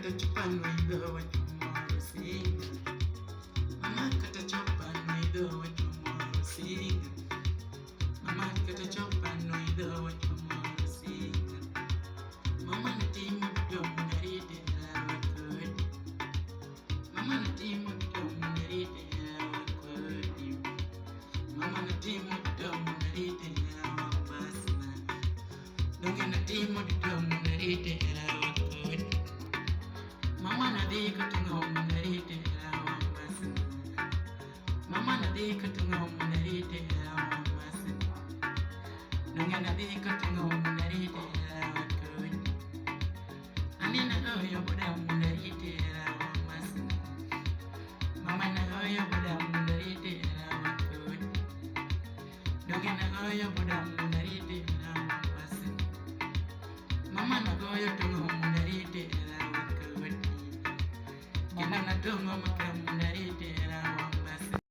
kata chupan waido wachumoro singa. Mama kata chupan waido wachumoro singa. Mama kata chupan waido wachumoro singa. Mama na timu domu narite wakodi. Mama na timu domu narite wakodi. Mama na timu domu narite wakbasna. Donge na timu domu narite wakodi. Mama na dika tungomu narite wakbasna. Mama na dika tungomu narite wakbasna. Donge na dika tungomu narite wakodi. Anina hoyo budamu narite wakbasna. Mama na hoyo budamu narite wakodi. Donge na hoyo budamu narite wakbasna. Mama na hoyo tungomu narite wakodi. Gina na tungomu kamu narite wakodi.